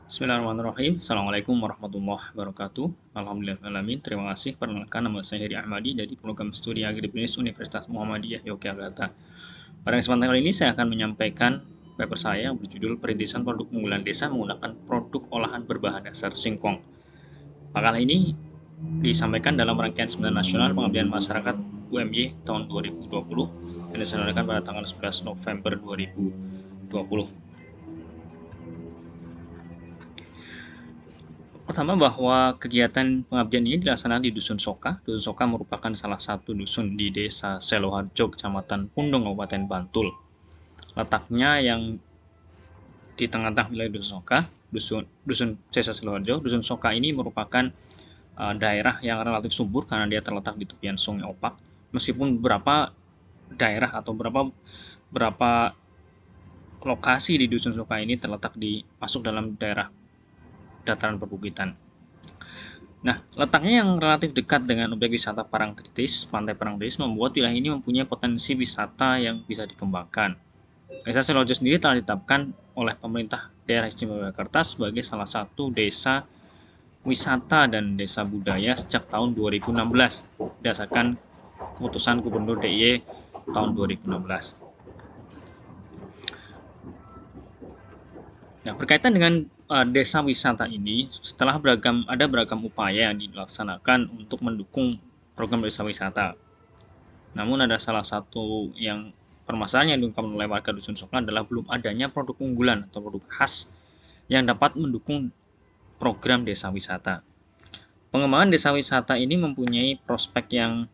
Bismillahirrahmanirrahim. Assalamualaikum warahmatullahi wabarakatuh. Alhamdulillahirrahmanirrahim. Terima kasih. Perkenalkan, nama saya Heri Ahmadi dari program studi Agribisnis Universitas Muhammadiyah Yogyakarta. Pada kesempatan kali ini saya akan menyampaikan paper saya yang berjudul Perintisan Produk Unggulan Desa Menggunakan Produk Olahan Berbahan Dasar Singkong. Makalah ini disampaikan dalam rangkaian Seminar Nasional Pengabdian Masyarakat UMY tahun 2020 yang diselenggarakan pada tanggal 11 November 2020. Pertama, bahwa kegiatan pengabdian ini dilaksanakan di Dusun Soka. Dusun Soka merupakan salah satu dusun di Desa Seloharjo, Kecamatan Pundung, Kabupaten Bantul. Letaknya yang di tengah-tengah wilayah Dusun Soka, Dusun Desa Seloharjo. Dusun Soka ini merupakan daerah yang relatif subur karena dia terletak di tepian Sungai Opak. Meskipun beberapa daerah atau beberapa lokasi di Dusun Soka ini terletak masuk dalam daerah dataran perbukitan. Nah, letaknya yang relatif dekat dengan objek wisata Parangtritis, Pantai Parangtritis, membuat wilayah ini mempunyai potensi wisata yang bisa dikembangkan. Desa Seloharjo sendiri telah ditetapkan oleh pemerintah daerah istimewa Yogyakarta sebagai salah satu desa wisata dan desa budaya sejak tahun 2016, berdasarkan keputusan Gubernur DIY tahun 2016. Nah, berkaitan dengan desa wisata ini, setelah ada beragam upaya yang dilaksanakan untuk mendukung program desa wisata. Namun ada salah satu yang permasalahan yang diungkapkan oleh warga Dusun Soka adalah belum adanya produk unggulan atau produk khas yang dapat mendukung program desa wisata. Pengembangan desa wisata ini mempunyai prospek yang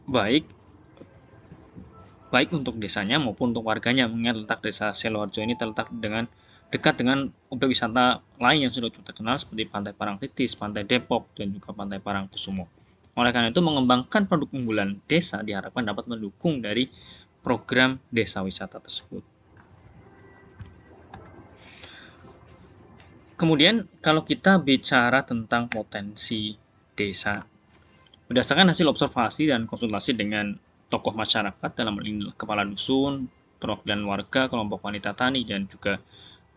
baik untuk desanya maupun untuk warganya, mengingat letak Desa Seloharjo ini dekat dengan objek wisata lain yang sudah cukup terkenal seperti Pantai Parangtritis, Pantai Depok, dan juga Pantai Parangkusumo. Oleh karena itu, mengembangkan produk unggulan desa diharapkan dapat mendukung dari program desa wisata tersebut. Kemudian, kalau kita bicara tentang potensi desa, berdasarkan hasil observasi dan konsultasi dengan tokoh masyarakat dalam hal kepala dusun, perwakilan warga, kelompok wanita tani, dan juga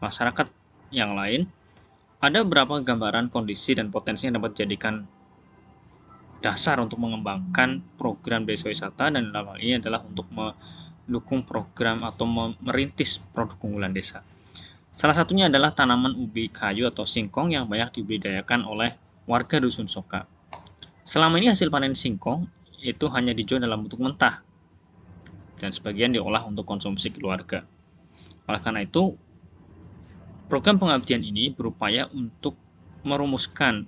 masyarakat yang lain, ada beberapa gambaran kondisi dan potensi yang dapat dijadikan dasar untuk mengembangkan program desa wisata, dan dalam hal ini adalah untuk mendukung program atau merintis produk unggulan desa. Salah satunya adalah tanaman ubi kayu atau singkong yang banyak dibudidayakan oleh warga Dusun Soka. Selama ini hasil panen singkong itu hanya dijual dalam bentuk mentah dan sebagian diolah untuk konsumsi keluarga. Oleh karena itu, program pengabdian ini berupaya untuk merumuskan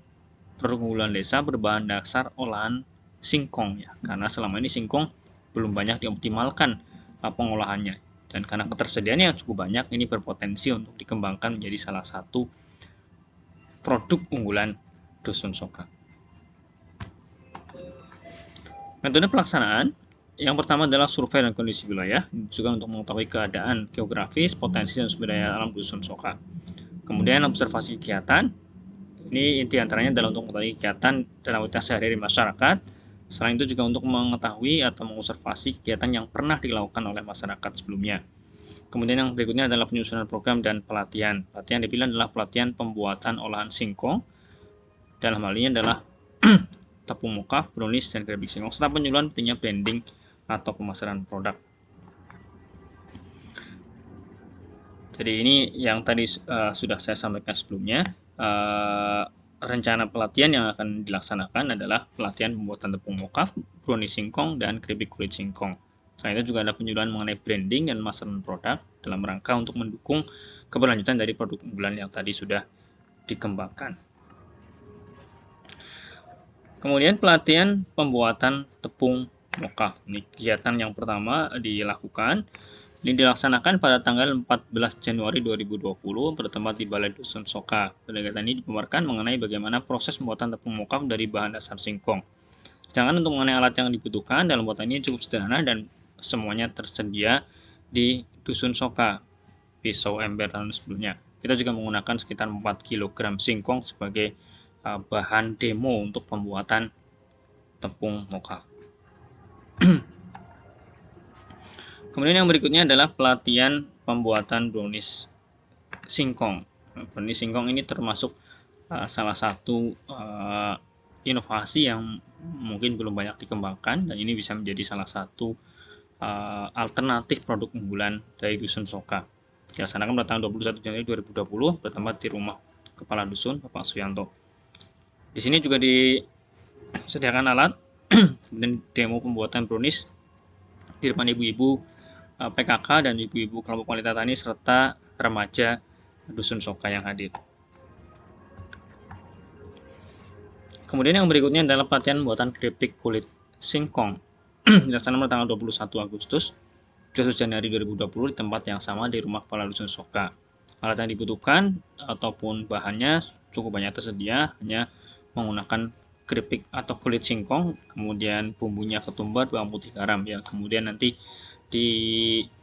produk unggulan desa berbahan dasar olahan singkong, ya, karena selama ini singkong belum banyak dioptimalkan pengolahannya, dan karena ketersediaannya yang cukup banyak, ini berpotensi untuk dikembangkan menjadi salah satu produk unggulan Dusun Soka. Metode pelaksanaan yang pertama adalah survei dan kondisi wilayah, juga untuk mengetahui keadaan geografis, potensi, dan sumber daya alam Dusun Soka. Kemudian observasi kegiatan, ini inti antaranya adalah untuk mengetahui kegiatan dalam aktivitas sehari-hari masyarakat. Selain itu juga untuk mengetahui atau mengobservasi kegiatan yang pernah dilakukan oleh masyarakat sebelumnya. Kemudian yang berikutnya adalah penyusunan program dan pelatihan. Pelatihan dipilih adalah pelatihan pembuatan olahan singkong. Dalam hal ini adalah tepung moka, brownies, dan keripik singkong, serta penyuluhan pentingnya branding atau pemasaran produk. Jadi ini yang tadi sudah saya sampaikan sebelumnya. Rencana pelatihan yang akan dilaksanakan adalah pelatihan pembuatan tepung moka, brownies singkong, dan keripik kulit singkong. Selain itu juga ada penyuluhan mengenai branding dan pemasaran produk dalam rangka untuk mendukung keberlanjutan dari produk unggulan yang tadi sudah dikembangkan. Kemudian pelatihan pembuatan tepung moka. Ini kegiatan yang pertama dilakukan. Ini dilaksanakan pada tanggal 14 Januari 2020 bertempat di Balai Dusun Soka. Kegiatan ini dipaparkan mengenai bagaimana proses pembuatan tepung moka dari bahan dasar singkong. Sedangkan untuk mengenai alat yang dibutuhkan dalam pembuatan ini cukup sederhana dan semuanya tersedia di Dusun Soka, pisau, ember, dan sebelumnya. Kita juga menggunakan sekitar 4 kg singkong sebagai bahan demo untuk pembuatan tepung moka. Kemudian yang berikutnya adalah pelatihan pembuatan brownies singkong. Brownies singkong ini termasuk salah satu inovasi yang mungkin belum banyak dikembangkan, dan ini bisa menjadi salah satu alternatif produk unggulan dari Dusun Soka. Dilaksanakan pada tanggal 21 Januari 2020 bertempat di rumah Kepala Dusun Bapak Suyanto. Di sini juga disediakan alat kemudian demo pembuatan brownies di depan ibu-ibu PKK dan ibu-ibu kelompok wanita tani serta remaja Dusun Soka yang hadir. Kemudian yang berikutnya adalah pelatihan buatan keripik kulit singkong. Dilaksanakan pada tanggal 21 Agustus 21 Januari 2020 di tempat yang sama di rumah Kepala Dusun Soka. Alat yang dibutuhkan ataupun bahannya cukup banyak tersedia, hanya menggunakan keripik atau kulit singkong, kemudian bumbunya ketumbar, bawang putih, garam, yang kemudian nanti direndam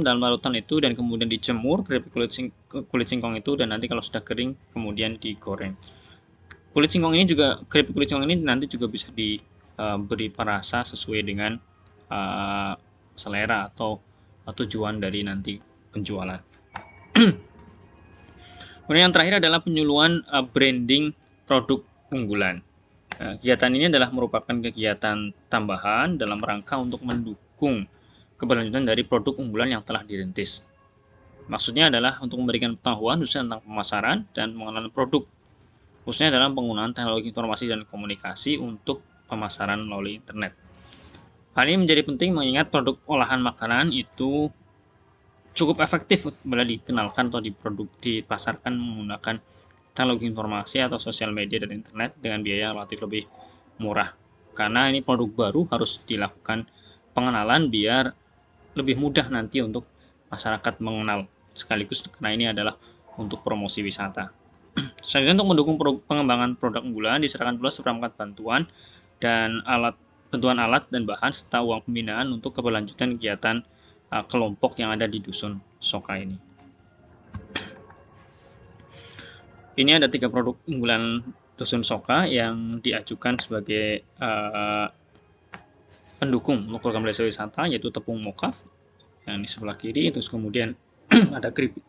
dalam larutan itu dan kemudian dijemur keripik kulit singkong itu, dan nanti kalau sudah kering kemudian digoreng. Keripik kulit singkong ini nanti juga bisa diberi perasa sesuai dengan selera atau tujuan dari nanti penjualan. Kemudian yang terakhir adalah penyuluhan branding produk unggulan. Kegiatan ini adalah merupakan kegiatan tambahan dalam rangka untuk mendukung keberlanjutan dari produk unggulan yang telah dirintis. Maksudnya adalah untuk memberikan pengetahuan khususnya tentang pemasaran dan pengenalan produk, khususnya dalam penggunaan teknologi informasi dan komunikasi untuk pemasaran melalui internet. Hal ini menjadi penting mengingat produk olahan makanan itu cukup efektif bila dikenalkan atau dipasarkan menggunakan teknologi informasi atau sosial media dan internet dengan biaya relatif lebih murah. Karena ini produk baru, harus dilakukan pengenalan biar lebih mudah nanti untuk masyarakat mengenal, sekaligus karena ini adalah untuk promosi wisata. Selanjutnya, untuk mendukung pengembangan produk unggulan diserahkan pula seperangkat bantuan alat dan bahan serta uang pembinaan untuk keberlanjutan kegiatan kelompok yang ada di Dusun Soka ini. Ini ada 3 produk unggulan Dusun Soka yang diajukan sebagai pendukung untuk program desa wisata, yaitu tepung mokaf yang di sebelah kiri, terus kemudian ada keripik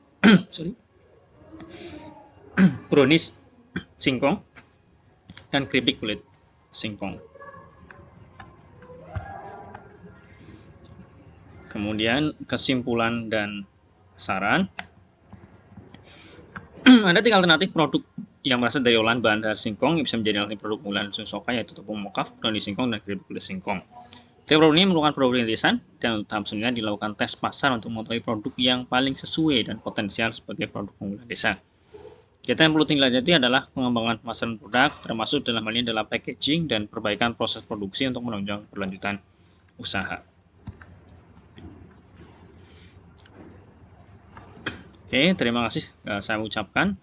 brownies singkong dan keripik kulit singkong. Kemudian kesimpulan dan saran. Ada 3 alternatif produk yang berasal dari olahan bahan dasar singkong yang bisa menjadi alternatif produk unggulan Dusun Soka, yaitu tepung mokaf, brownies singkong, dan keripik kulit singkong. Tiap produk ini merupakan produk rintisan dan tahap selanjutnya dilakukan tes pasar untuk mengetahui produk yang paling sesuai dan potensial sebagai produk unggulan desa. Kegiatan yang perlu dilanjuti adalah pengembangan pemasaran produk, termasuk dalam hal ini adalah packaging dan perbaikan proses produksi untuk menunjang keberlanjutan usaha. Oke, terima kasih saya ucapkan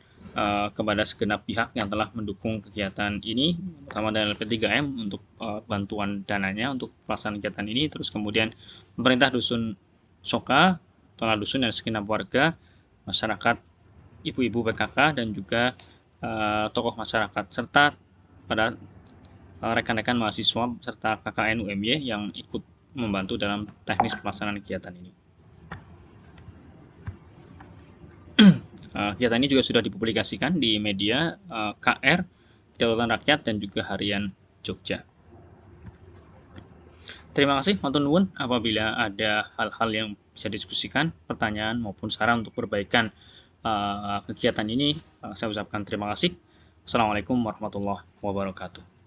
kepada segenap pihak yang telah mendukung kegiatan ini, pertama dari LP3M untuk bantuan dananya untuk pelaksanaan kegiatan ini, terus kemudian pemerintah Dusun Soka, kepala dusun dan segenap warga, masyarakat, ibu-ibu PKK, dan juga tokoh masyarakat, serta pada rekan-rekan mahasiswa serta KKN UMY yang ikut membantu dalam teknis pelaksanaan kegiatan ini. Kegiatan ini juga sudah dipublikasikan di media KR, Kedaulatan Rakyat, dan juga Harian Jogja. Terima kasih, matur nuwun. Apabila ada hal-hal yang bisa diskusikan, pertanyaan maupun saran untuk perbaikan kegiatan ini, saya ucapkan terima kasih. Assalamualaikum warahmatullahi wabarakatuh.